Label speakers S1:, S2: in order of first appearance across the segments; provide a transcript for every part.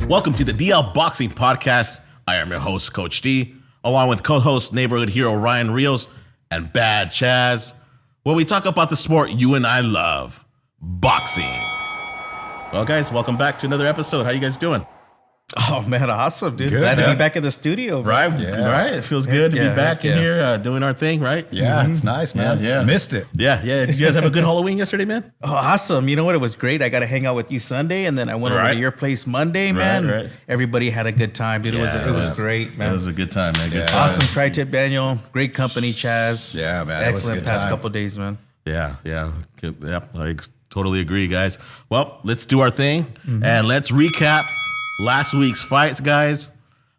S1: Welcome to the DL Boxing Podcast. I am your host, Coach D, along with co-host Neighborhood Hero Ryan Rios and Bad Chaz, where we talk about the sport you and I love, boxing. Well, guys, welcome back to another episode. How you guys doing?
S2: Oh, man, awesome, dude.
S3: Good,
S2: Glad to be back in the studio.
S1: Right, right. It feels good to be back in here doing our thing, right?
S3: Yeah, it's nice, man.
S1: Yeah.
S3: Missed it.
S1: Yeah. Did you guys have a good Halloween yesterday, man?
S2: Oh, awesome. You know what? It was great. I got to hang out with you Sunday, and then I went over to your place Monday, man.
S1: Right.
S2: Everybody had a good time, dude. It was great, man.
S1: It was a good time, man. Good time.
S2: Awesome tri-tip, Daniel. Great company, Chaz.
S3: Yeah, man.
S2: Excellent past couple days, man.
S1: Yeah. I totally agree, guys. Well, let's do our thing, and let's recap last week's fights, guys.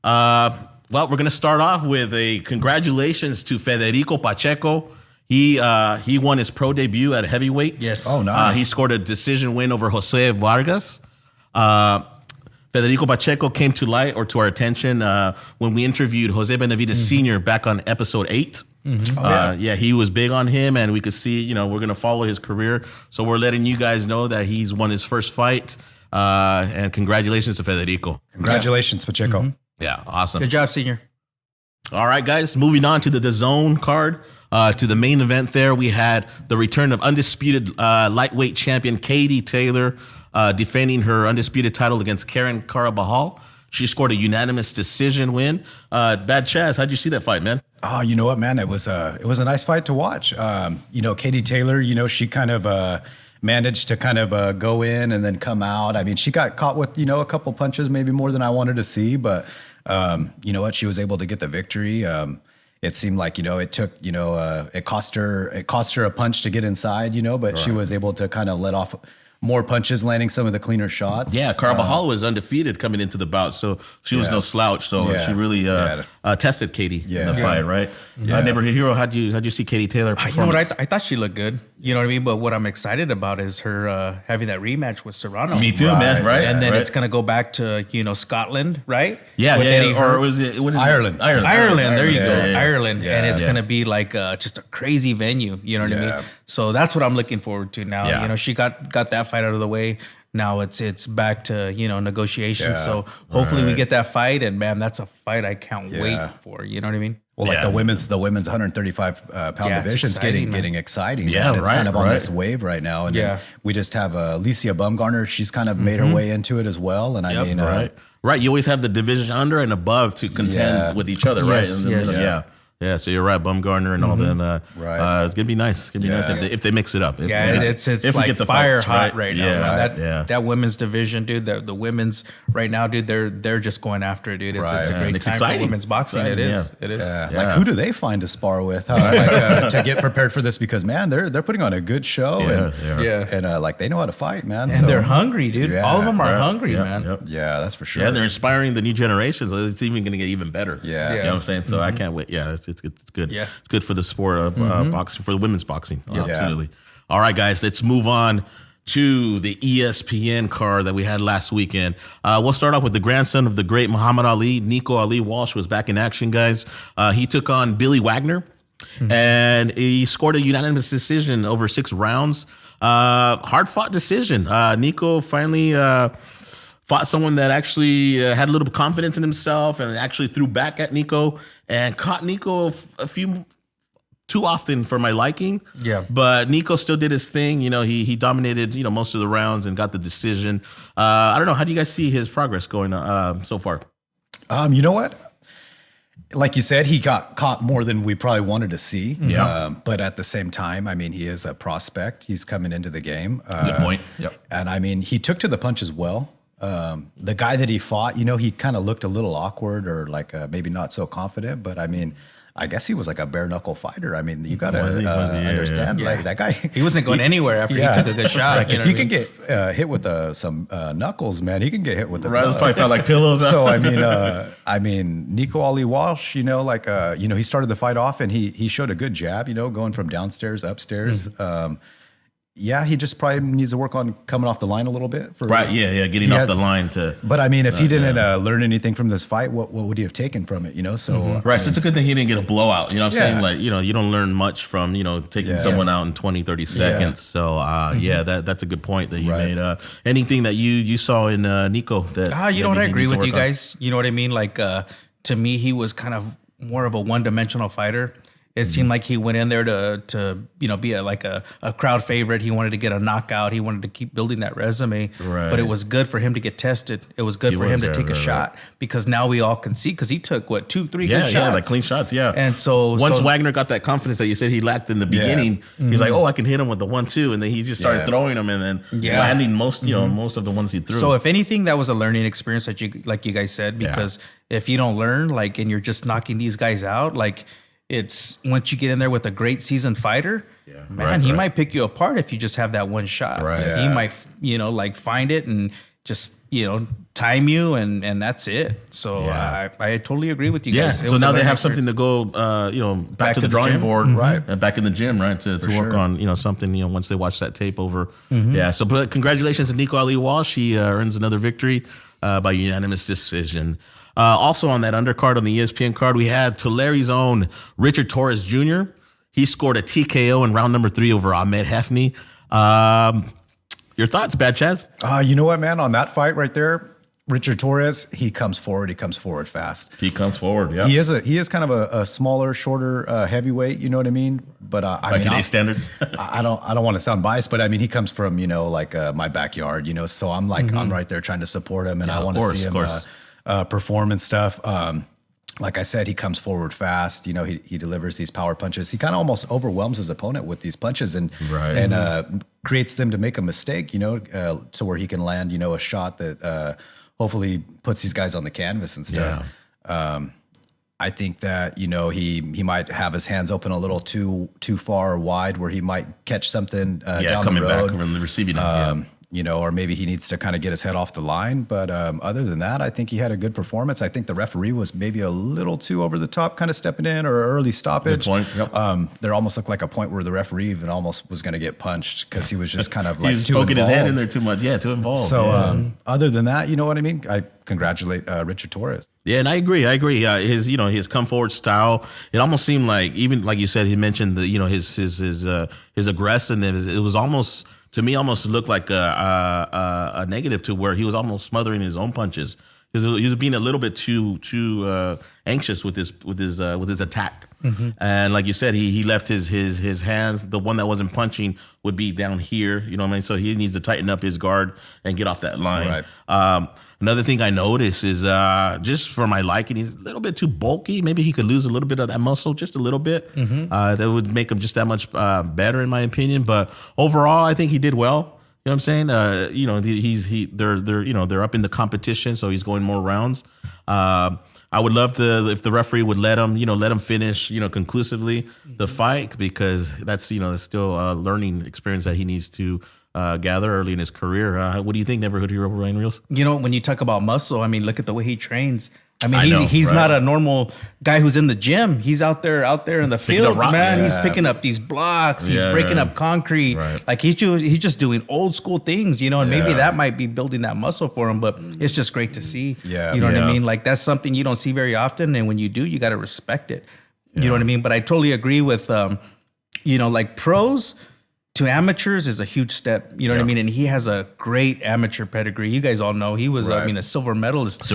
S1: Well, we're going to start off with a congratulations to Federico Pacheco. He won his pro debut at heavyweight.
S2: Yes.
S3: Oh, nice.
S1: He scored a decision win over Josue Vargas. Federico Pacheco came to light or to our attention when we interviewed Jose Benavidez Sr. back on episode 8. He was big on him, and we could see, we're going to follow his career. So we're letting you guys know that he's won his first fight. And congratulations to Federico.
S3: Congratulations, Pacheco.
S1: Yeah, awesome.
S2: Good job, senior.
S1: All right, guys, moving on to the DAZN card. To the main event there, we had the return of undisputed lightweight champion Katie Taylor defending her undisputed title against Karen Carabajal. She scored a unanimous decision win. Bad Chaz, how'd you see that fight, man?
S3: Oh, you know what, man? It was a nice fight to watch. Katie Taylor, she kind of managed to kind of go in and then come out. I mean, she got caught with, a couple punches, maybe more than I wanted to see. But you know what? She was able to get the victory. It seemed like, it took, it cost her a punch to get inside, but she was able to kind of let off more punches, landing some of the cleaner shots.
S1: Yeah, Carabajal was undefeated coming into the bout, so she was no slouch. So she really tested Katie in the fight, right? Neighborhood Hero, how'd you see Katie Taylor performance?
S2: You know what? I thought she looked good. You know what I mean? But what I'm excited about is her having that rematch with Serrano.
S1: Me too, man. Right,
S2: and then it's gonna go back to Scotland, right?
S1: Or was it
S3: Ireland?
S2: Ireland. There you go,
S1: yeah.
S2: Ireland,
S3: Yeah.
S2: and it's gonna be like just a crazy venue. You know what I mean? So that's what I'm looking forward to now.
S1: Yeah.
S2: She got that fight out of the way. Now it's back to negotiations.
S3: Yeah.
S2: So hopefully we get that fight, and man, that's a fight I can't wait for. You know what I mean?
S3: Well, like the women's 135 pound division is getting exciting.
S1: Yeah,
S3: man. It's kind of on this wave right now. And then we just have Alicia Bumgarner. She's kind of made her way into it as well. And I mean,
S1: right. You always have the division under and above to contend with each other, right? Yeah, so you're right, Bumgarner and all that. It's gonna be nice. It's gonna be nice if they mix it up.
S2: It's
S1: if
S2: like
S1: we get the
S2: fire
S1: fights,
S2: hot right now.
S1: That
S2: women's division, dude. The women's right now, dude. They're just going after it, dude. It's a great time for women's boxing. It is. It is.
S3: Like, who do they find to spar with to get prepared for this? Because man, they're putting on a good show. And like they know how to fight, man.
S2: And they're hungry, dude. All of them are hungry, man.
S3: Yeah, that's for sure.
S1: Yeah, they're inspiring the new generation, so it's even gonna get even better.
S3: Yeah.
S1: You know what I'm saying? So I can't wait. Yeah, it's good.
S2: Yeah.
S1: It's good for the sport of boxing, for the women's boxing. Absolutely. All right, guys, let's move on to the ESPN card that we had last weekend. We'll start off with the grandson of the great Muhammad Ali. Nico Ali Walsh was back in action, guys. He took on Billy Wagner, and he scored a unanimous decision over 6 rounds. Hard-fought decision. Nico finally fought someone that actually had a little confidence in himself and actually threw back at Nico and caught Nico too often for my liking. Yeah. But Nico still did his thing. He dominated, most of the rounds and got the decision. I don't know. How do you guys see his progress going so far?
S3: You know what? Like you said, he got caught more than we probably wanted to see.
S1: Yeah.
S3: But at the same time, I mean, he is a prospect. He's coming into the game.
S1: Good point. Yep.
S3: And I mean, he took to the punch as well. The guy that he fought, he kind of looked a little awkward or like maybe not so confident. But I mean, I guess he was like a bare knuckle fighter. I mean, you got to understand, like that guy.
S2: He wasn't going anywhere after he took a good shot.
S3: Like, if you can get hit with some knuckles, man, he can get hit with the.
S1: Right, probably felt like pillows.
S3: So I mean, Nico Ali Walsh, he started the fight off and he showed a good jab, going from downstairs upstairs. Yeah, he just probably needs to work on coming off the line a little bit.
S1: Getting off the line to.
S3: But I mean, if he didn't learn anything from this fight, what would he have taken from it? You know, so
S1: right. So it's a good thing he didn't get a blowout. You know what I'm saying? Like, you don't learn much from taking someone out in 20, 30 seconds. So that's a good point that you made. Anything that you saw in Nico that
S2: I agree with you guys. You know what I mean? Like to me, he was kind of more of a one-dimensional fighter. It seemed like he went in there to be a crowd favorite. He wanted to get a knockout. He wanted to keep building that resume.
S1: Right.
S2: But it was good for him to get tested. It was good for him to take a shot because now we all can see because he took 2-3 good shots.
S1: Yeah, like clean shots. Yeah.
S2: And so
S1: once Wagner got that confidence that you said he lacked in the beginning, he's like, I can hit him with the 1-2, and then he just started throwing them and then landing most of the ones he threw.
S2: So if anything, that was a learning experience that you guys said because if you don't learn and you're just knocking these guys out it's once you get in there with a great seasoned fighter, he might pick you apart if you just have that one shot.
S1: Right.
S2: He might, find it and just, time you and that's it. So I totally agree with you guys.
S1: So now they have something to go, back to the drawing board,
S3: right?
S1: And back in the gym, right? To work on, something, once they watch that tape over. Yeah. So, but congratulations to Nico Ali Walsh. He earns another victory by unanimous decision. Also on that undercard on the ESPN card, we had Tulsa's own Richard Torrez Jr. He scored a TKO in round number 3 over Ahmed Hefny. Your thoughts, Bad Chaz?
S3: You know what, man? On that fight right there, Richard Torrez, he comes forward. He comes forward fast.
S1: He comes forward. Yeah.
S3: He is kind of a smaller, shorter heavyweight. You know what I mean? But I mean,
S1: today's standards.
S3: I don't want to sound biased, but I mean, he comes from my backyard. So I'm I'm right there trying to support him, and I want to see him perform and stuff. Like I said, he comes forward fast. He delivers these power punches. He kind of almost overwhelms his opponent with these punches and creates them to make a mistake. To where he can land a shot that hopefully puts these guys on the canvas and stuff. Yeah. I think that he might have his hands open a little too far wide, where he might catch something down
S1: coming
S3: the road.
S1: back from the receiving end.
S3: Or maybe he needs to kind of get his head off the line. But other than that, I think he had a good performance. I think the referee was maybe a little too over the top, kind of stepping in, or early stoppage.
S1: Good point. Yep.
S3: There almost looked like a point where the referee even almost was going to get punched because he was just kind of
S1: he was
S3: too
S1: poking
S3: involved.
S1: his hand in there too much. Yeah, too involved.
S3: So other than that, you know what I mean? I congratulate Richard Torrez.
S1: Yeah, and I agree. His come forward style. It almost seemed like, even like you said, he mentioned his aggressiveness. It was almost, to me, almost looked like a negative, to where he was almost smothering his own punches. He was being a little bit too anxious with his attack. Mm-hmm. And like you said, he left his hands. The one that wasn't punching would be down here. You know what I mean? So he needs to tighten up his guard and get off that line. Right. Another thing I noticed is, just for my liking, he's a little bit too bulky. Maybe he could lose a little bit of that muscle, just a little bit. Mm-hmm. That would make him just that much better, in my opinion. But overall, I think he did well. You know what I'm saying? They're up in the competition, so he's going more rounds. I would love if the referee would let him finish, conclusively the fight, because that's still a learning experience that he needs to gather early in his career. What do you think, Neighborhood Hero Ryan Rios?
S2: When you talk about muscle, I mean, look at the way he trains. I mean, he's not a normal guy who's in the gym. He's out there in the fields, man. Yeah. He's picking up these blocks. He's breaking up concrete. Right. Like he's just doing old school things, and maybe that might be building that muscle for him. But it's just great to see. Yeah, you know what I mean? Like that's something you don't see very often, and when you do, you got to respect it. Yeah. You know what I mean? But I totally agree with, like pros to amateurs is a huge step, you know what I mean? And he has a great amateur pedigree. You guys all know he was, a silver medalist.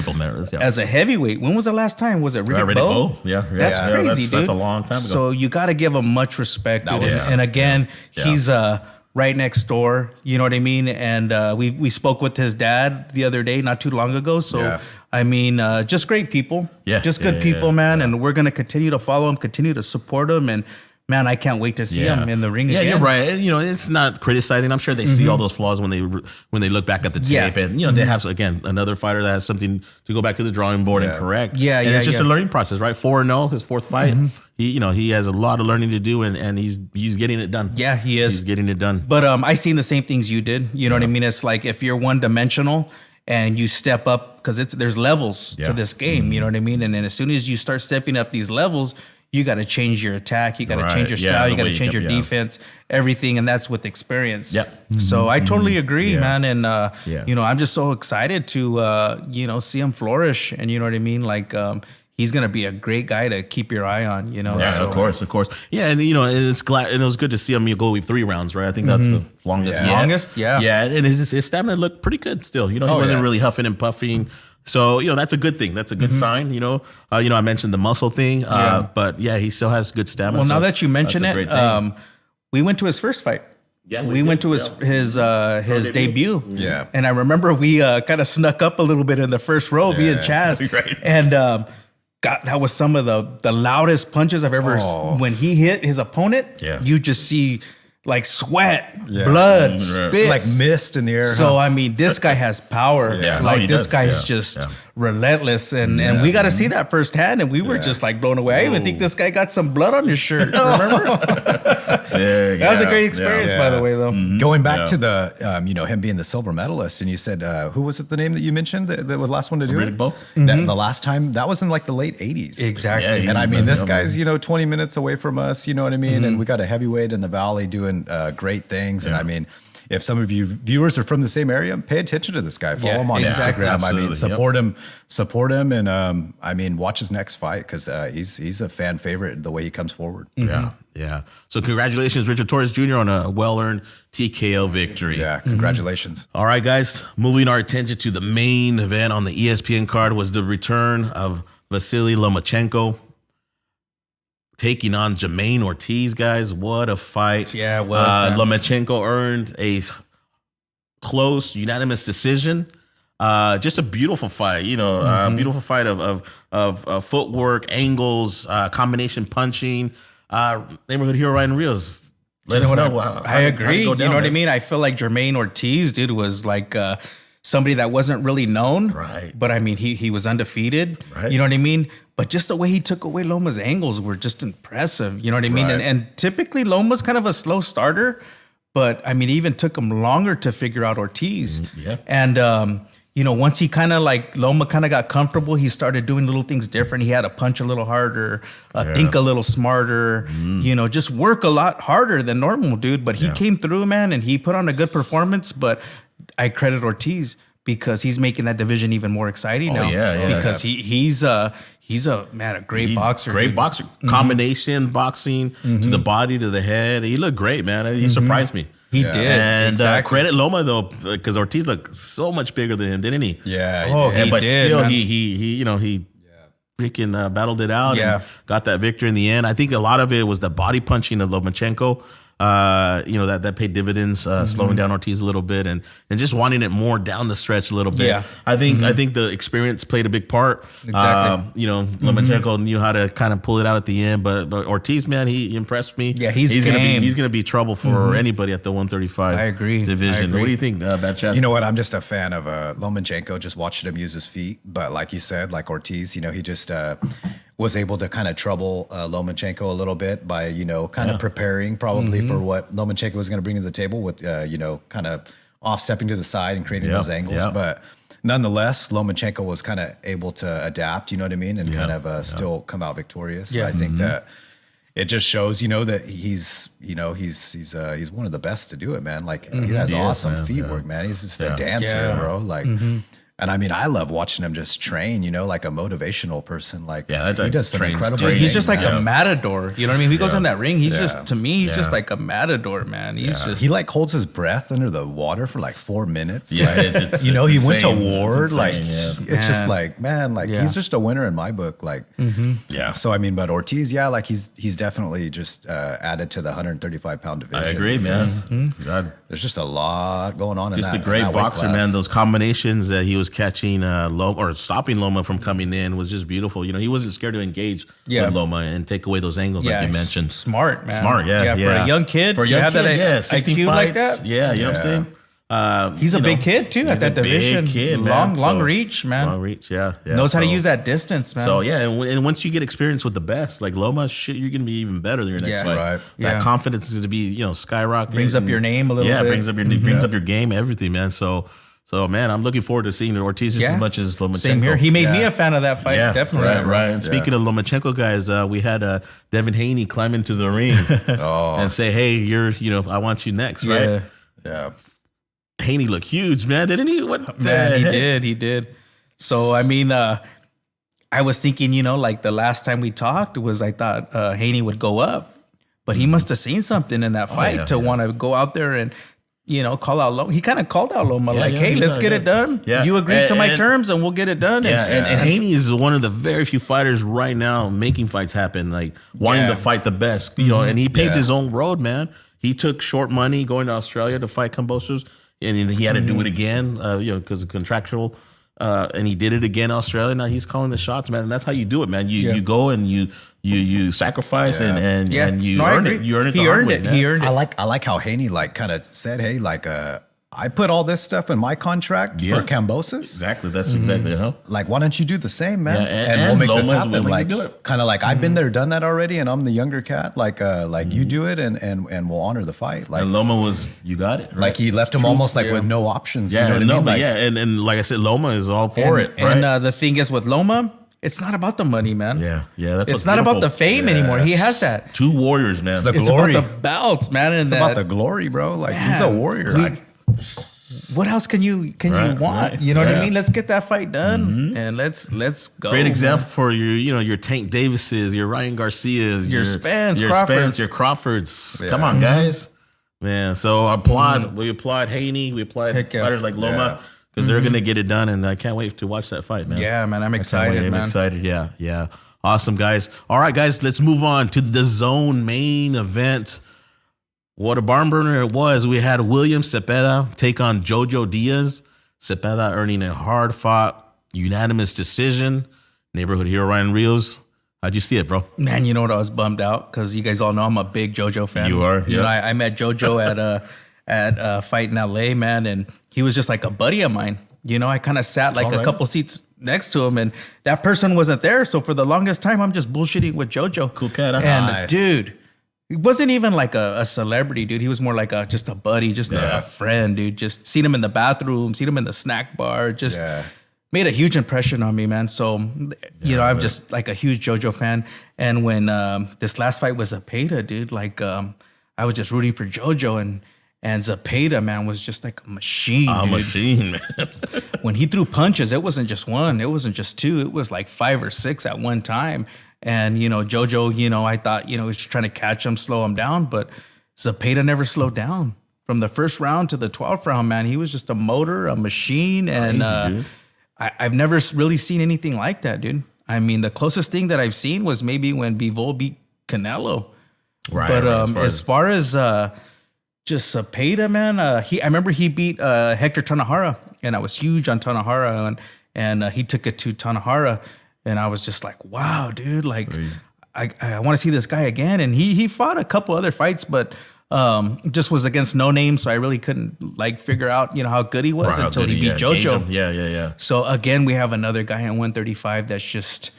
S2: As a heavyweight. When was the last time? Was it Riddick Bowe?
S1: Yeah.
S2: That's crazy, dude.
S1: That's a long time ago.
S2: So you got to give him much respect. And again, he's right next door, you know what I mean? And we spoke with his dad the other day, not too long ago. So, I mean, just great people. Yeah. Just good people, man. Yeah. And we're going to continue to follow him, continue to support him. And man, I can't wait to see him in the ring again. Yeah, you're
S1: right. It's not criticizing. I'm sure they see all those flaws when they look back at the tape, and they have, again, another fighter that has something to go back to the drawing board and correct. Yeah, and it's just a learning process, right? 4-0, his fourth fight. Mm-hmm. He has a lot of learning to do, and he's getting it done.
S2: Yeah, he is.
S1: He's getting it done.
S2: But I seen the same things you did. You know what I mean? It's like if you're one dimensional and you step up, because there's levels to this game. You know what I mean? And then as soon as you start stepping up these levels, you got to change your attack, you got to change your style, you got to change your defense, everything, and that's with experience.
S1: Yep.
S2: So I totally agree, man, and you know, I'm just so excited to you know, see him flourish, and you know what I mean, like he's gonna be a great guy to keep your eye on, you know.
S1: Yeah,
S2: so,
S1: of course. Yeah, and you know, and it was good to see him go 3 rounds, right? I think that's the longest.
S2: Yeah. Longest, yeah.
S1: Yeah, and his stamina looked pretty good still. You know, he wasn't really huffing and puffing. So, you know, that's a good thing. That's a good sign, you know. I mentioned the muscle thing, but yeah, he still has good stamina.
S2: Well, now that you mention it, we went to his first fight.
S1: Yeah,
S2: we went to his debut.
S3: Yeah.
S2: And I remember we kind of snuck up a little bit in the first row, me and Chaz.
S1: Right.
S2: And that was some of the loudest punches I've ever. When he hit his opponent, you just see like sweat, blood, spit,
S3: like mist in the air.
S2: So I mean, this guy has power. Like this guy is just relentless, and we got to see that firsthand. And we were just like blown away. I even think this guy got some blood on his shirt. Remember? That was a great experience, by the way, though.
S3: Going back to the, you know, him being the silver medalist, and you said, who was it? The name that you mentioned that was the last one to do it? The last time that was in like the late '80s.
S2: Exactly.
S3: And I mean, this guy's 20 minutes away from us. You know what I mean? And we got a heavyweight in the Valley doing great things. And I mean, if some of you viewers are from the same area, pay attention to this guy. Follow him on Instagram. I mean, support him, and I mean, watch his next fight because he's a fan favorite the way he comes forward.
S1: Yeah. So congratulations, Richard Torrez Jr. on a well-earned TKO victory.
S3: Yeah, congratulations.
S1: All right, guys, moving our attention to the main event on the ESPN card was the return of Vasiliy Lomachenko taking on Jamaine Ortiz, guys. What a fight.
S2: Yeah, it was.
S1: Lomachenko earned a close, unanimous decision. Just a beautiful fight, beautiful fight of footwork, angles, combination punching. Neighborhood Hero Ryan Rios.
S2: Let us know. I agree. You know what I mean? I feel like Jamaine Ortiz, dude, was like somebody that wasn't really known.
S1: Right.
S2: But I mean, he was undefeated.
S1: Right.
S2: You know what I mean? But just the way he took away Loma's angles were just impressive. You know what I mean?
S3: Right.
S2: And typically Loma's kind of a slow starter, but I mean, it even took him longer to figure out Ortiz.
S1: Yeah.
S2: And, once he kind of like Loma kind of got comfortable, he started doing little things different. He had to punch a little harder, think a little smarter, just work a lot harder than normal, dude. But he came through, man, and he put on a good performance. But I credit Ortiz because he's making that division even more exciting now. Because he's a great boxer.
S1: Great boxer. Combination boxing to the body, to the head. He looked great, man. He surprised me.
S2: He did.
S1: And credit Loma, though, because Ortiz looked so much bigger than him, didn't he?
S3: Yeah.
S1: But still, he freaking battled it out and got that victory in the end. I think a lot of it was the body punching of Lomachenko. That paid dividends, slowing down Ortiz a little bit and just wanting it more down the stretch a little bit.
S2: Yeah.
S1: I think the experience played a big part.
S2: Exactly.
S1: Lomachenko knew how to kind of pull it out at the end, but Ortiz, man, he impressed me.
S2: Yeah, he's
S1: gonna be trouble for anybody at the 135
S2: I agree.
S1: division. What do you think, Bad Chaz?
S3: You know what? I'm just a fan of Lomachenko, just watching him use his feet. But like you said, like Ortiz, he just was able to kind of trouble Lomachenko a little bit by, kind of preparing probably for what Lomachenko was going to bring to the table with, kind of off-stepping to the side and creating those angles.
S1: Yeah.
S3: But nonetheless, Lomachenko was kind of able to adapt, you know what I mean? And kind of still come out victorious.
S2: Yeah.
S3: I think that it just shows, that he's one of the best to do it, man. Like he has awesome feet work, man. He's just a dancer, bro. Like, and I mean, I love watching him just train, like a motivational person. Like, he does some incredible
S2: Dude,
S3: things.
S2: he's just like a matador. You know what I mean? He goes in that ring. He's just, to me, he's just like a matador, man. He's just.
S3: He like holds his breath under the water for like 4 minutes.
S1: Yeah,
S3: like, he went to war. Like, it's just like, man, like he's just a winner in my book. Like, So I mean, but Ortiz, like he's definitely just added to the 135-pound division.
S1: I agree, man. God.
S3: There's just a lot going on.
S1: Just a great boxer, man. Those combinations that he was catching Loma or stopping Loma from coming in was just beautiful. He wasn't scared to engage with Loma and take away those angles like you mentioned.
S2: Smart, man.
S1: Smart, yeah.
S2: For a young kid,
S1: for a young
S2: have
S1: kid,
S2: that
S1: 16
S2: IQ
S1: fights,
S2: like that.
S1: Yeah, you know what I'm saying?
S2: He's a big kid too at that division.
S1: Big kid,
S2: long reach, man.
S1: Long reach, yeah.
S2: Knows how to use that distance, man.
S1: So and once you get experience with the best, like Loma, you're gonna be even better than your next fight.
S3: Right.
S1: That confidence is to be skyrocketing.
S2: Brings up your name a little bit.
S1: Brings up your game, everything, man. So So, man, I'm looking forward to seeing Ortiz just as much as Lomachenko.
S2: Same here. He made me a fan of that fight, definitely.
S1: Right. And speaking of Lomachenko, guys, we had Devin Haney climb into the ring and say, hey, I want you next, right?
S3: Yeah.
S1: Haney looked huge, man, didn't he?
S2: He did. So, I mean, I was thinking, like the last time we talked I thought Haney would go up, but he must have seen something in that fight to want to go out there and, call out Loma. He kind of called out Loma hey, let's get it done. Yeah. You agreed to my terms and we'll get it done.
S1: And Haney is one of the very few fighters right now making fights happen, like wanting to fight the best, and he paved his own road, man. He took short money going to Australia to fight Kambosos, and he had to do it again, because of contractual. And he did it again in Australia. Now he's calling the shots, man. And that's how you do it, man. You go and you sacrifice and you earn it. You earn it.
S2: He earned it. He earned it.
S3: I like how Haney kind of said, hey, I put all this stuff in my contract for Kambosos.
S1: Exactly. That's exactly how.
S3: Why don't you do the same, man? And we'll make this happen. Kind of I've been there, done that already, and I'm the younger cat. You do it, and we'll honor the fight.
S1: And Loma was, you got it.
S3: Right? He left him almost with no options.
S1: Yeah,
S3: you know what I mean?
S1: And like I said, Loma is all for it.
S2: Right? And the thing is with Loma, it's not about the money, man.
S1: Yeah.
S2: It's not about the fame anymore. He has that.
S1: Two warriors, man.
S3: It's the glory.
S2: It's about the belts, man. And
S3: it's about the glory, bro. He's a warrior.
S2: What else can you want? Right. You know what I mean? Let's get that fight done and let's go.
S1: Great example for your Tank Davises, your Ryan Garcias,
S2: your Spence, Crawfords.
S1: Your Crawfords. Come on, guys, man. So we applaud Haney, we applaud fighters like Loma because they're gonna get it done, and I can't wait to watch that fight, man.
S2: Yeah, man, I'm excited.
S1: I'm excited. Yeah. Awesome, guys. All right, guys, let's move on to the DAZN main event. What a barn burner it was. We had William Zepeda take on JoJo Diaz. Zepeda earning a hard-fought, unanimous decision. Neighborhood Hero Ryan Rios. How'd you see it, bro?
S2: Man, you know what? I was bummed out because you guys all know I'm a big JoJo fan.
S1: You are?
S2: You know, I met JoJo at a fight in LA, man, and he was just like a buddy of mine. I kind of sat a couple seats next to him, and that person wasn't there. So for the longest time, I'm just bullshitting with JoJo.
S1: Cool cat.
S2: And dude, he wasn't even like a celebrity, dude. He was more like just a buddy, just a friend, dude. Just seen him in the bathroom, seen him in the snack bar, just made a huge impression on me, man. So, I'm just like a huge JoJo fan. And when this last fight was Zepeda, dude, I was just rooting for JoJo, and Zepeda, man, was just like a machine.
S1: Machine, man.
S2: When he threw punches, it wasn't just one, it wasn't just two, it was like 5 or 6 at one time. And, JoJo, I thought, he was trying to catch him, slow him down, but Zepeda never slowed down. From the first round to the 12th round, man, he was just a motor, a machine. And I've never really seen anything like that, dude. I mean, the closest thing that I've seen was maybe when Bivol beat Canelo.
S1: Right.
S2: But as far as just Zepeda, man, I remember he beat Hector Tanahara, and I was huge on Tanahara, and he took it to Tanahara. And I was just like, wow, dude, I want to see this guy again. And he fought a couple other fights, but just was against no name. So I really couldn't figure out, how good he was until he beat JoJo.
S1: Yeah. So
S2: again, we have another guy at 135 that's just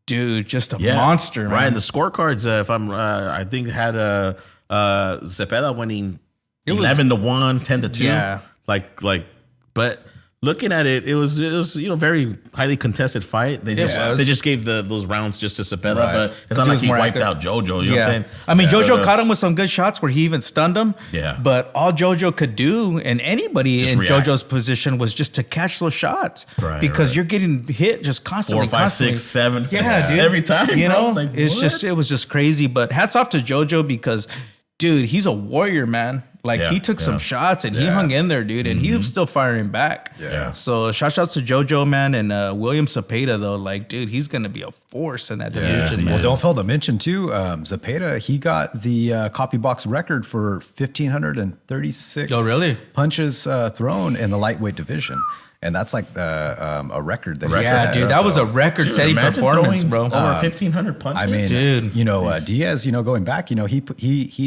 S2: a monster, man.
S1: Right. And the scorecards, I think had Zepeda winning 11-1, 10-2.
S2: Yeah.
S1: But looking at it, it was very highly contested fight. They just gave those rounds just to Zepeda, but it's not like he wiped out JoJo. You know what I'm saying?
S2: I mean, JoJo caught him with some good shots where he even stunned him.
S1: Yeah.
S2: But all JoJo could do, and anybody just in JoJo's position, was just to catch those shots.
S1: Right.
S2: Because you're getting hit just constantly.
S1: 4, 5, 6, 7.
S2: Yeah, dude.
S1: Every time.
S2: It was just crazy. But hats off to JoJo because, dude, he's a warrior, man. He took some shots and he hung in there, dude, and he was still firing back.
S1: Yeah.
S2: So shout outs to JoJo, man, and William Zepeda, though. Dude, he's going to be a force in that division, man.
S3: Well, don't fail to mention, too, Zepeda, he got the copy box record for 1,536 punches thrown in the lightweight division. And that's a record that he had.
S2: Dude, that was a record-setting performance, bro.
S1: Over 1,500 punches.
S3: I mean,
S2: dude.
S3: Diaz, going back, he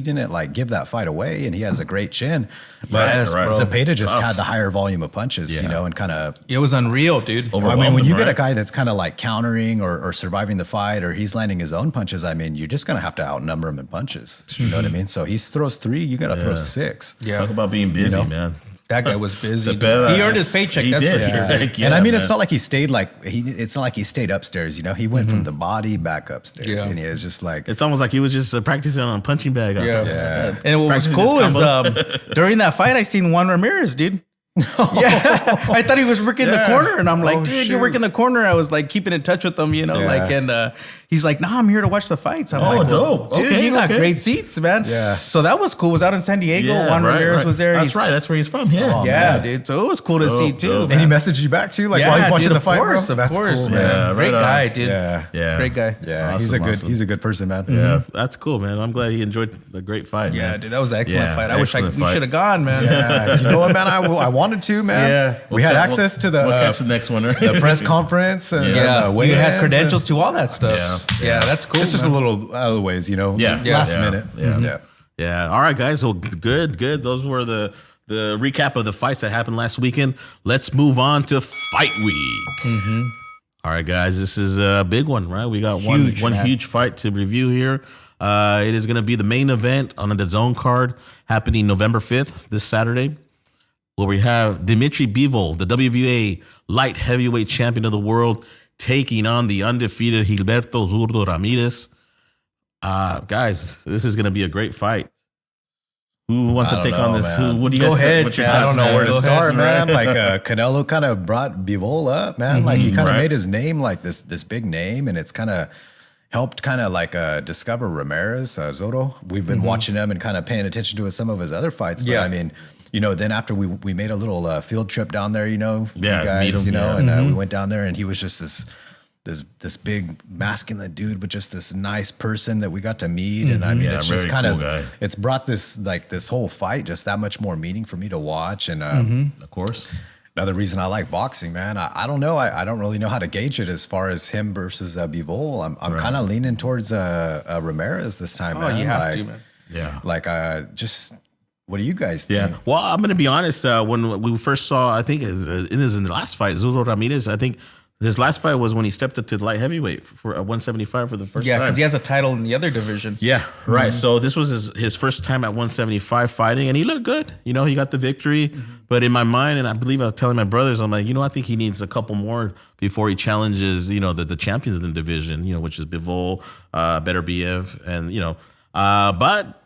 S3: didn't give that fight away, and he has a great chin. But Zepeda just had the higher volume of punches, and kind of.
S2: It was unreal, dude.
S3: I mean, when you get a guy that's kind of countering or surviving the fight, or he's landing his own punches, I mean, you're just gonna have to outnumber him in punches. You know what I mean? So he throws 3, you gotta throw 6.
S1: Yeah. Talk about being busy, man.
S2: That guy was busy. He
S1: Zepeda,
S2: earned his paycheck.
S1: He
S2: that's
S1: did.
S2: for sure.
S3: And I mean, it's not like he stayed it's not like he stayed upstairs. You know, he went from the body back upstairs, and it's just like
S1: it's almost like he was just practicing on a punching bag.
S2: And what was cool is during that fight, I seen Juan Ramirez, dude. Yeah, I thought he was working the corner, and I'm like, dude, you're working the corner. I was like keeping in touch with him, you know, and he's like, nah, I'm here to watch the fights. I'm like,
S1: dope,
S2: dude, you got great seats, man.
S3: Yeah.
S2: So that was cool. It was out in San Diego. Juan Ramirez was there.
S1: That's right. That's where he's from. Yeah,
S2: dude. So it was cool to see too.
S3: And he messaged you back too, like while he's watching the fight.
S2: Of course, man. Great guy, dude.
S3: Yeah,
S2: great guy.
S3: Yeah, he's a good person, man.
S1: Yeah, that's cool, man. I'm glad he enjoyed the great fight.
S2: Yeah,
S1: man.
S2: dude, that was an excellent fight. I wish we should have gone, man.
S3: Yeah, you know what, man? I wanted to, man.
S2: Yeah.
S3: We had access to
S1: the next one, right?
S3: the press conference. And,
S2: we had credentials to all that stuff. Yeah, that's cool.
S3: It's just a little other ways, you know. Last minute.
S1: Yeah. All right, guys. Well, good. Those were the recap of the fights that happened last weekend. Let's move on to fight week. All right, guys. This is a big one, right? We got one huge fight to review here. It is going to be the main event on the DAZN card happening November 5th, this Saturday, where we have Dmitry Bivol, the WBA light heavyweight champion of the world, taking on the undefeated Gilberto Zurdo Ramirez. Guys, this is going to be a great fight. Who wants to take on this? What do you guys think?
S3: I don't know where to start, man. Like Canelo kind of brought Bivol up, man. Like he kind of made his name like this big name, and it's kind of helped kind of like discover Ramirez, Zurdo. We've been watching him and kind of paying attention to some of his other fights. But I mean, you know, then after we made a little field trip down there, you know, guys, meet him, and we went down there, and he was just this big masculine dude, but just this nice person that we got to meet. And I mean, it's just kind of, it's brought this whole fight just that much more meaning for me to watch. And
S1: of course,
S3: another reason I like boxing, man. I don't know. I don't really know how to gauge it as far as him versus Bivol. I'm kind of leaning towards Ramirez this time, man.
S2: You have to, man.
S3: Yeah. Like, just... What do you guys think?
S1: Yeah. Well, I'm going to be honest. When we first saw, I think it is in the last fight, Zurdo Ramirez, I think his last fight was when he stepped up to the light heavyweight for 175 for the first time.
S2: Yeah, because he has a title in the other division.
S1: Yeah, right. So this was his first time at 175 fighting, and he looked good. You know, he got the victory. But in my mind, and I believe I was telling my brothers, I'm like, you know, I think he needs a couple more before he challenges, you know, the champions of the division, you know, which is Bivol, Beterbiev, and, you know, but...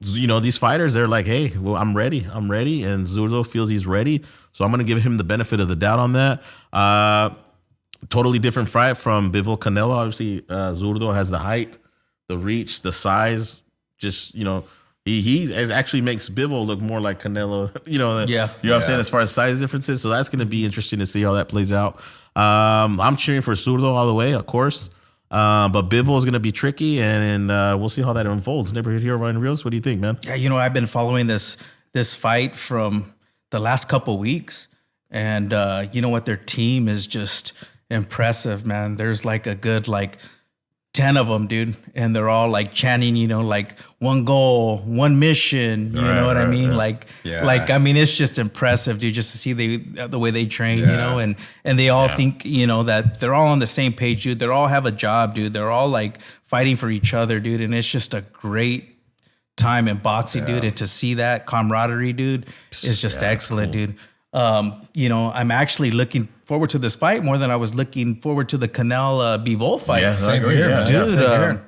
S1: You know, these fighters, they're like, hey, well, I'm ready. And Zurdo feels he's ready. So I'm going to give him the benefit of the doubt on that. Totally different fight from Bivol Canelo. Obviously, Zurdo has the height, the reach, the size. Just, you know, he actually makes Bivol look more like Canelo. You know, you know what I'm saying, as far as size differences. So that's going to be interesting to see how that plays out. I'm cheering for Zurdo all the way, of course. But Bivol is going to be tricky, and we'll see how that unfolds. Neighborhood Hero Ryan Rios, what do you think, man?
S2: Yeah, you know, I've been following this fight from the last couple weeks, and you know what? Their team is just impressive, man. There's like a good 10 of them, dude, and they're all like chanting, you know, like one goal, one mission. You know what I mean? I mean, it's just impressive, dude, just to see the way they train, you know, and they all think, you know, that they're all on the same page, dude. They all have a job, dude. They're all like fighting for each other, dude, and it's just a great time in boxing, dude. And to see that camaraderie, dude, is just excellent, dude. You know, I'm actually looking forward to this fight more than I was looking forward to the Canelo Bivol fight.
S3: Yeah, same here,
S2: dude.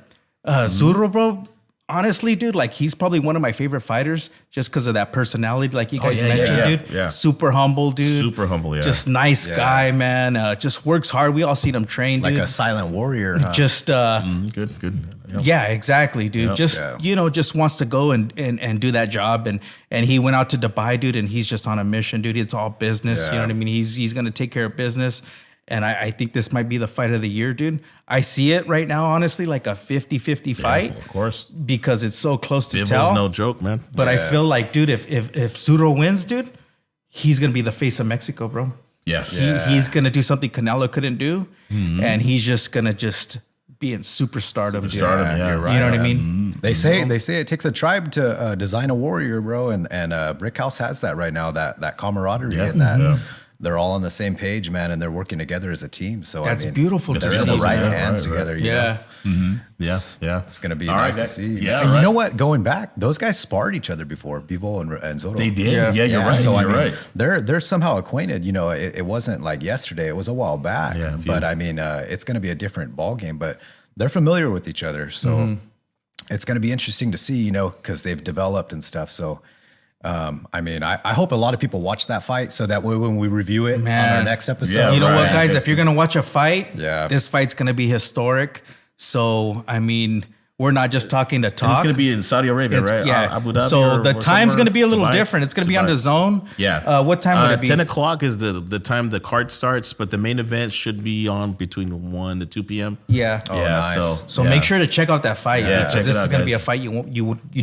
S2: Zurdo, bro. Honestly, dude, like he's probably one of my favorite fighters just because of that personality, like you guys mentioned, dude.
S1: Yeah.
S2: Super humble, dude.
S1: Super humble, yeah.
S2: Just nice guy, man. Just works hard. We all seen him train, dude.
S3: Like a silent warrior. Huh?
S2: Just
S1: good. Yep.
S2: Yeah, exactly, dude. Yep. You know, just wants to go and do that job. And he went out to Dubai, dude, and he's just on a mission, dude. It's all business. You know what I mean? He's gonna take care of business. And I think this might be the fight of the year, dude. I see it right now, honestly, like a 50-50 fight.
S1: Of course.
S2: Because it's so close to
S1: Bivol's
S2: tell.
S1: No joke, man.
S2: But I feel like, dude, if Zurdo wins, dude, he's going to be the face of Mexico, bro.
S1: Yes.
S2: He's going to do something Canelo couldn't do. And he's just going to be in superstardom.
S1: Superstardom,
S2: you're right. You know what I mean?
S3: They say it takes a tribe to design a warrior, bro. And Brick House has that right now, that camaraderie and they're all on the same page, man, and they're working together as a team. So
S2: that's beautiful.
S3: They're in the right hands together. You know?
S1: Mm-hmm. Yeah.
S3: It's going to be nice to see.
S1: Yeah,
S3: and you know what? Going back, those guys sparred each other before, Bivol and Zurdo.
S1: They did. Yeah, you're right.
S3: So
S1: you're right.
S3: They're somehow acquainted. You know, it wasn't like yesterday. It was a while back.
S1: Yeah,
S3: but I mean, it's going to be a different ball game. But they're familiar with each other, so it's going to be interesting to see. You know, because they've developed and stuff. So. I mean, I hope a lot of people watch that fight so that way when we review it on our next episode.
S2: You know what, guys? If you're going to watch a fight,
S3: Yeah.
S2: this fight's going to be historic. So, I mean, we're not just talking to talk.
S1: And it's going to be in Saudi Arabia, right?
S2: Yeah.
S1: Abu Dhabi
S2: so the time's going to be a little
S1: Dubai?
S2: different. It's going to be on the zone.
S1: Yeah.
S2: What time would it be?
S1: 10 o'clock is the time the card starts, but the main event should be on between 1 to 2 p.m.
S2: Yeah.
S3: Oh,
S1: yeah,
S3: nice.
S2: So make sure to check out that fight because this is going to be a
S1: guys.
S2: fight you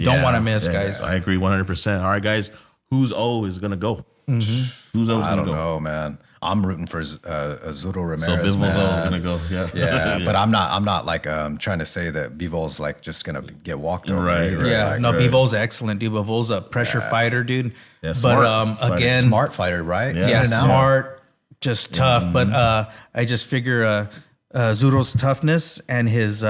S2: don't want to miss, guys.
S1: I agree 100%. All right, guys. Who's O is going to go? Who's O is going to go?
S3: I don't know, man. I'm rooting for Zurdo Ramirez.
S1: So Bivol's
S3: man.
S1: O is going to go. Yeah.
S3: Yeah, but I'm not like trying to say that Bivol's like just gonna get walked over.
S1: Right,
S3: either.
S1: right.
S2: Yeah,
S3: Like,
S2: no, Bivol's excellent, dude. Bivol's a pressure fighter, dude.
S1: Yeah,
S2: but
S1: smart fighter.
S2: again,
S3: smart fighter, right?
S1: Yeah.
S2: yeah,
S3: In and out.
S2: smart, just tough. But I just figure Zurdo's toughness and his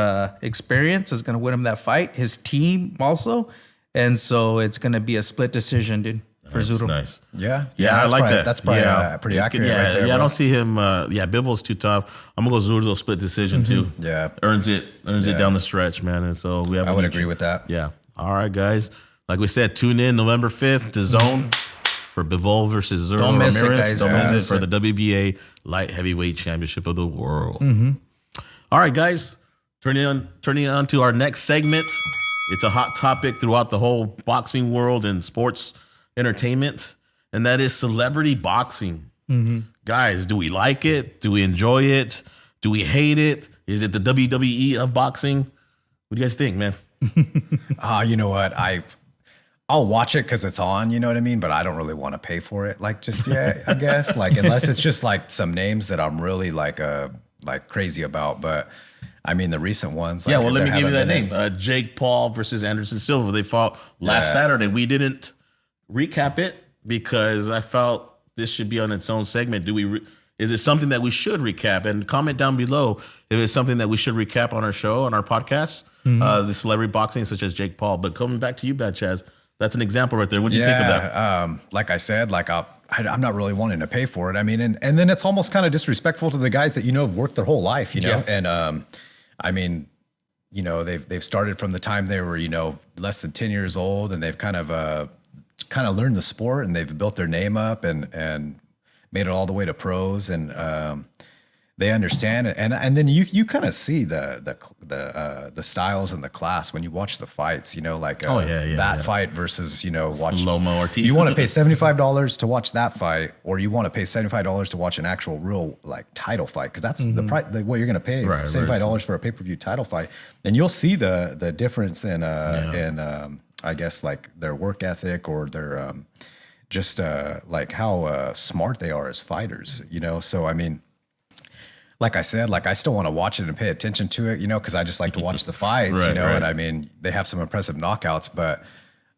S2: experience is gonna win him that fight. His team also, and so it's gonna be a split decision, dude, for Zurdo.
S1: Nice.
S3: Yeah,
S1: I
S3: that's
S1: like
S3: probably,
S1: that.
S3: That's probably pretty
S1: It's
S3: accurate.
S1: good. Yeah,
S3: right there,
S1: I
S3: bro.
S1: don't see him. Bivol's too tough. I'm gonna go Zurdo split decision too.
S3: Yeah.
S1: earns it down the stretch, man. And so we have.
S3: I would agree with that.
S1: Yeah. All right, guys. Like we said, tune in November 5th to Zone for Bivol versus Zurdo
S2: Don't miss it,
S1: Ramirez.
S2: guys.
S1: Don't
S2: Yeah.
S1: miss it for the WBA Light Heavyweight Championship of the World. All right, guys. Turning on to our next segment. It's a hot topic throughout the whole boxing world and sports entertainment, and that is celebrity boxing. Guys, do we like it? Do we enjoy it? Do we hate it? Is it the WWE of boxing? What do you guys think, man?
S3: You know what? I'll watch it because it's on, you know what I mean? But I don't really want to pay for it. Like just yet, I guess. Like unless it's just like some names that I'm really like crazy about. But I mean the recent ones. Like,
S1: Yeah, well, let me
S3: there
S1: give you that
S3: haven't been
S1: name. Jake Paul versus Anderson Silva. They fought last Saturday. We didn't recap it because I felt this should be on its own segment. Is it something that we should recap? And comment down below if it's something that we should recap on our show, on our podcast, the celebrity boxing, such as Jake Paul. But coming back to you, Bad Chaz, that's an example right there. What do you think of that?
S3: Like I said, like I'm not really wanting to pay for it. I mean, and then it's almost kind of disrespectful to the guys that, you know, have worked their whole life, you know?
S2: Yeah.
S3: And I mean, you know, they've started from the time they were, you know, less than 10 years old, and they've kind of learned the sport, and they've built their name up and made it all the way to pros, and they understand it. And then you kind of see the styles and the class when you watch the fights, you know, like that fight versus, you know, watch
S1: Loma Ortiz.
S3: You want to pay $75 to watch that fight, or you want to pay $75 to watch an actual real like title fight, because that's the price, what you're going to pay,
S1: Right,
S3: $75 for a pay-per-view title fight, and you'll see the difference in I guess like their work ethic or their just like how smart they are as fighters, you know. So I mean, like I said, like I still want to watch it and pay attention to it, you know, because I just like to watch the fights, you know. And I mean, they have some impressive knockouts, but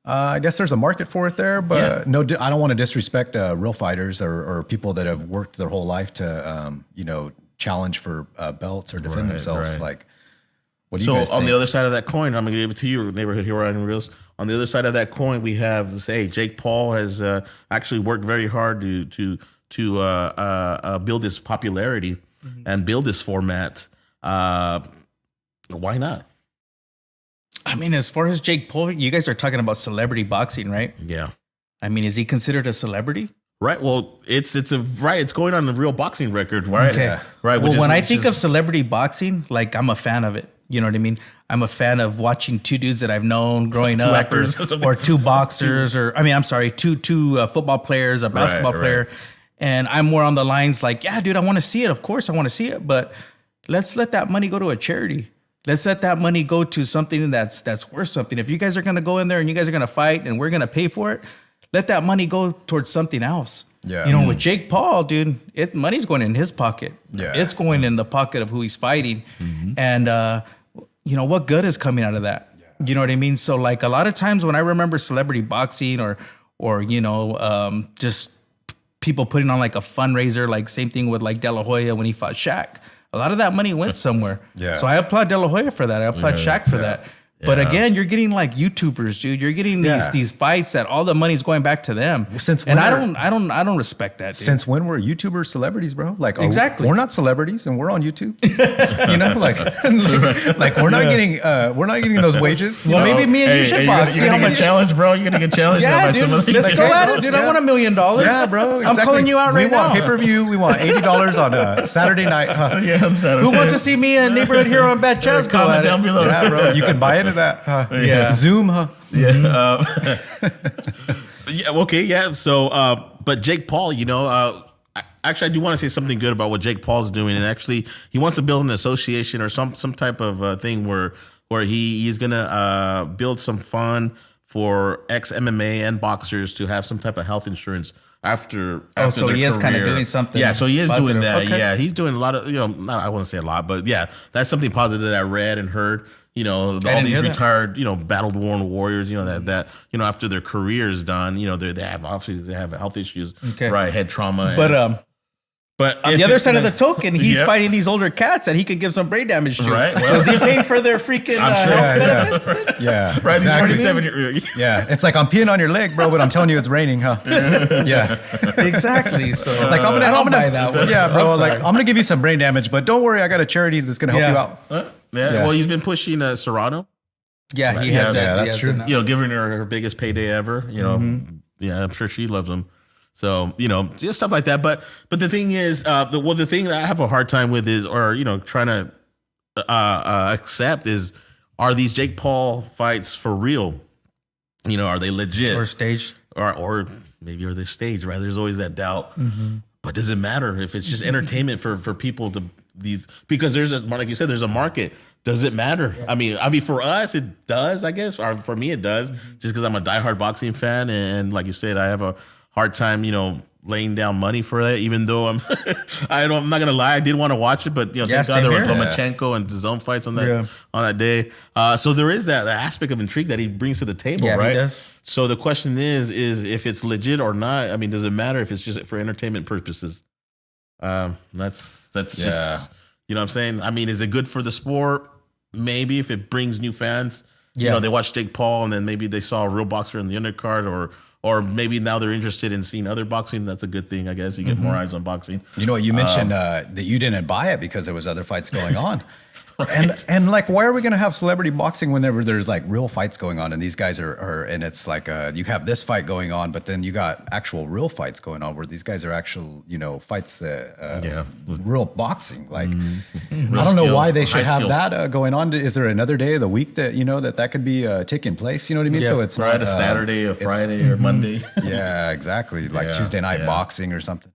S3: I guess there's a market for it there. But no, I don't want to disrespect real fighters or people that have worked their whole life to, you know, challenge for belts or defend themselves. Like, what do you guys think?
S1: So on the other side of that coin, I'm going to give it to you, Neighborhood Hero Ryan Rios. On the other side of that coin, we have, say, Jake Paul has actually worked very hard to build his popularity and build this format. Why not?
S2: I mean, as far as Jake Paul, you guys are talking about celebrity boxing, right?
S1: Yeah.
S2: I mean, is he considered a celebrity?
S1: Right. Well, it's going on the real boxing record, right?
S2: Okay.
S1: Right.
S2: Well, when I think of celebrity boxing, like I'm a fan of it. You know what I mean? I'm a fan of watching two dudes that I've known growing up,
S1: actors
S2: or two boxers, or I mean, I'm sorry, two football players, a basketball player, and I'm more on the lines like, yeah, dude, I want to see it. Of course, I want to see it, but let's let that money go to a charity. Let's let that money go to something that's worth something. If you guys are gonna go in there and you guys are gonna fight and we're gonna pay for it, let that money go towards something else.
S3: Yeah.
S2: You know, with Jake Paul, dude, money's going in his pocket.
S3: Yeah.
S2: It's going in the pocket of who he's fighting. And you know, what good is coming out of that? Yeah. You know what I mean? So like a lot of times when I remember celebrity boxing or you know, just people putting on like a fundraiser, like same thing with like De La Hoya when he fought Shaq. A lot of that money went somewhere. Yeah. So I applaud De La Hoya for that. I applaud Shaq for that. But again, you're getting like YouTubers, dude. You're getting these fights that all the money's going back to them. And I don't respect that. Dude.
S3: Since when were YouTubers celebrities, bro? Like
S2: exactly,
S3: we're not celebrities and we're on YouTube. You know, like we're not getting those wages.
S2: Well, maybe me and you should box.
S1: See how much challenge, bro. You're gonna get challenged.
S2: Yeah, dude. Let's go at it, dude. I want $1 million.
S3: Yeah, bro.
S2: Exactly. I'm calling you out right now.
S3: We want pay-per-view. We want $80 on a Saturday night.
S1: Yeah, on Saturday.
S2: Who wants to see me and Neighborhood Hero and Bad Chaz?
S1: Comment down below.
S3: Yeah, bro. You can buy into that.
S2: Yeah.
S3: Zoom, huh?
S1: Yeah. Yeah. Okay. Yeah. So, but Jake Paul, you know, actually, I do want to say something good about what Jake Paul's doing, and actually, he wants to build an association or some type of thing where he's gonna build some fund for ex-MMA and boxers to have some type of health insurance after
S2: so he is kind of doing something.
S1: Yeah, so he is
S2: positive.
S1: doing that.
S2: Okay.
S1: Yeah, he's doing a lot of, you know, I wouldn't say a lot, but yeah, that's something positive that I read and heard. You know, all these retired, you know, battle-worn warriors, you know, that you know, after their career is done, you know, they have health issues, right? Head trauma. But
S2: on the other side of the token, he's fighting these older cats that he could give some brain damage to.
S1: Right.
S2: Well, so is he paying for their freaking health benefits?
S3: Yeah.
S1: Right.
S3: Exactly.
S1: He's 47.
S3: Yeah. It's like I'm peeing on your leg, bro, but I'm telling you it's raining, huh? Yeah.
S2: Exactly. So
S3: like I'm gonna
S2: buy that one.
S3: Yeah, bro. Like I'm gonna give you some brain damage, but don't worry, I got a charity that's gonna help you out.
S1: Yeah. Well, he's been pushing Serrano.
S2: Yeah, he has that.
S3: Yeah, that's true.
S1: You know, giving her biggest payday ever. You know, yeah, I'm sure she loves him. So, you know, just stuff like that. But the thing is, the thing that I have a hard time with is, or, you know, trying to accept is, are these Jake Paul fights for real? You know, are they legit?
S2: Or staged?
S1: Or maybe are they staged, right? There's always that doubt. But does it matter if it's just entertainment for people to because there's like you said, there's a market. Does it matter? Yeah. I mean, for us, it does, I guess. Or for me, it does, just because I'm a diehard boxing fan. And like you said, I have a hard time, you know, laying down money for that, even though I'm not gonna lie, I did want to watch it, but you know, thank God there was Lomachenko and DAZN fights on that day. So there is that aspect of intrigue that he brings to the table, right?
S2: He does.
S1: So the question is if it's legit or not. I mean, does it matter if it's just for entertainment purposes? That's just, you know what I'm saying? I mean, is it good for the sport? Maybe if it brings new fans. You know, they watch Jake Paul and then maybe they saw a real boxer in the undercard, or maybe now they're interested in seeing other boxing. That's a good thing, I guess. You get more eyes on boxing.
S3: You know what, you mentioned that you didn't buy it because there was other fights going on. Right. And like, why are we going to have celebrity boxing whenever there's like real fights going on and these guys are and it's like you have this fight going on, but then you got actual real fights going on where these guys are actual, you know, fights that real boxing. Like, I don't know why they should have that going on. Is there another day of the week that, you know, that could be taking place? You know what I mean? So it's
S1: not a Saturday, a Friday, or Monday.
S3: Yeah, exactly. Like Tuesday night boxing or something.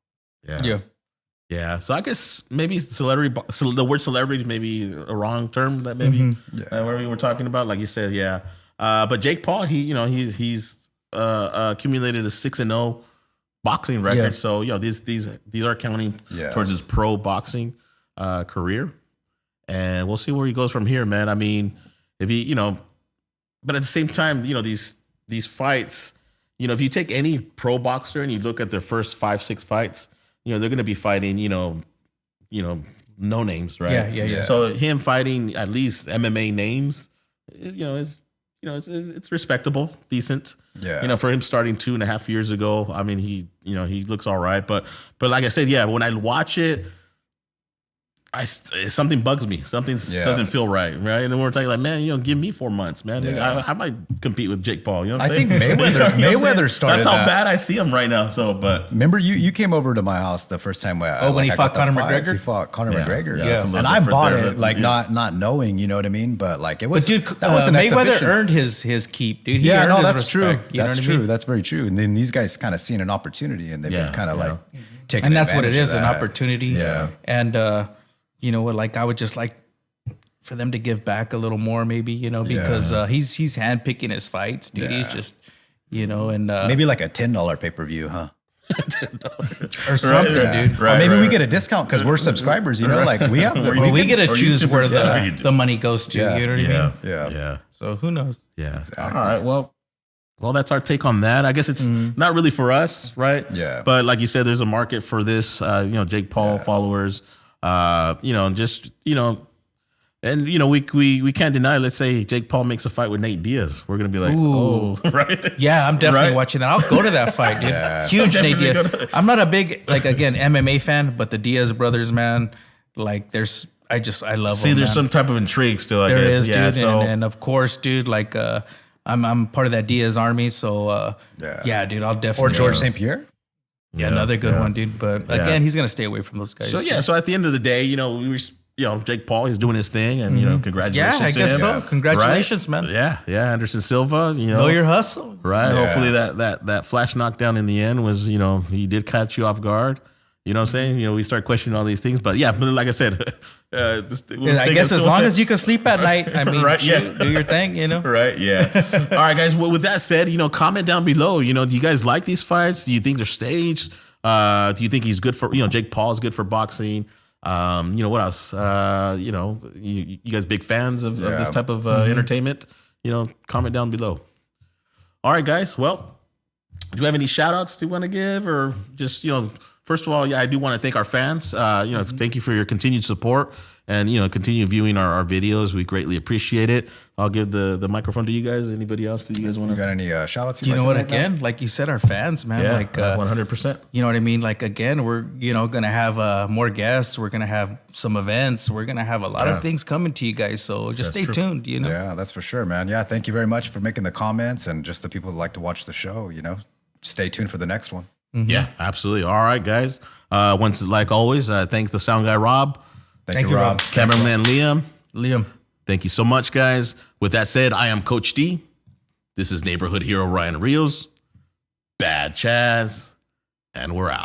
S1: Yeah, so I guess maybe the word celebrity is maybe a wrong term that maybe where we were talking about, like you said, but Jake Paul, he's accumulated a 6-0 boxing record, so these are counting towards his pro boxing career, and we'll see where he goes from here, man. I mean, if he, but at the same time, these fights, if you take any pro boxer and you look at their first 5-6 fights. They're going to be fighting, no names, right?
S2: Yeah.
S1: So him fighting at least MMA names, it's respectable, decent. Yeah. For him starting 2.5 years ago, I mean, he looks all right. But like I said, when I watch it, something bugs me. Something doesn't feel right? And then we're talking like, man, give me 4 months, man. Yeah. I might compete with Jake Paul. You know what I'm saying?
S3: I think Mayweather started.
S1: That's how bad I see him right now. So, but
S3: remember, you came over to my house the first time.
S2: When he fought Conor McGregor.
S3: He fought Conor McGregor.
S1: Yeah.
S3: And I bought it like not knowing. You know what I mean? But like it was.
S2: But dude, that was Mayweather earned his keep, dude.
S3: That's true. That's true. That's very true. And then these guys kind of seen an opportunity, and they've been kind of like taking.
S2: And that's what it is, an opportunity.
S3: Yeah.
S2: And. You know what? Like I would just like for them to give back a little more, maybe. Because he's handpicking his fights, dude. Yeah. He's just, and
S3: maybe like a $10 pay-per-view, huh?
S2: $10 or something, dude.
S3: Or maybe we get a discount because we're subscribers. Like we have.
S2: We get to choose where the money goes to. You know what I mean?
S3: Yeah.
S2: So who knows?
S1: Yeah. Exactly. All right. Well. Well, that's our take on that. I guess it's not really for us, right?
S3: Yeah.
S1: But like you said, there's a market for this, Jake Paul followers, just, and, we can't deny, let's say Jake Paul makes a fight with Nate Diaz. We're going to be like,
S2: ooh.
S1: Oh, right?
S2: Yeah, I'm definitely watching that. I'll go to that fight, dude.
S3: Yeah.
S2: Huge Nate Diaz. I'm not a big, MMA fan, but the Diaz brothers, man, I love them.
S1: See, there's some type of intrigue still, I guess.
S2: There is,
S1: yeah,
S2: dude.
S1: so.
S2: And of course, dude, I'm part of that Diaz army, so dude, I'll definitely.
S3: Or George St. Pierre.
S2: Yeah, another good one, dude. But again, he's gonna stay away from those guys.
S1: So at the end of the day, Jake Paul is doing his thing, and congratulations.
S2: Yeah, I guess so. Congratulations,
S1: right?
S2: man.
S1: Yeah. Anderson Silva,
S2: know your hustle,
S1: right?
S3: Yeah.
S1: Hopefully that flash knockdown in the end was, he did catch you off guard. You know what I'm saying? We start questioning all these things, but like I said,
S2: I guess as long as you can sleep at night, I mean,
S1: right,
S2: do your thing,
S1: Right, yeah. All right, guys. Well, with that said, comment down below. Do you guys like these fights? Do you think they're staged? Do you think he's good for, Jake Paul is good for boxing? What else? You guys big fans of this type of entertainment? Comment down below. All right, guys. Well, do you have any shout outs you want to give, or just, first of all, I do want to thank our fans. Thank you for your continued support and, continue viewing our videos. We greatly appreciate it. I'll give the microphone to you guys. Anybody else that you guys want to?
S3: You got any shout outs?
S2: You know what? Again, like you said, our fans, man.
S1: Yeah, 100%.
S2: You know what I mean? Again, we're, going to have more guests. We're going to have some events. We're going to have a lot of things coming to you guys. So just stay tuned,
S3: Yeah, that's for sure, man. Yeah, thank you very much for making the comments and just the people who like to watch the show, Stay tuned for the next one.
S2: Mm-hmm.
S1: Yeah, absolutely. All right, guys. Once, like always, thanks the sound guy, Rob.
S3: Thank you, Rob.
S1: Cameraman,
S2: Liam.
S1: Thank you so much, guys. With that said, I am Coach D. This is Neighborhood Hero Ryan Rios. Bad Chaz. And we're out.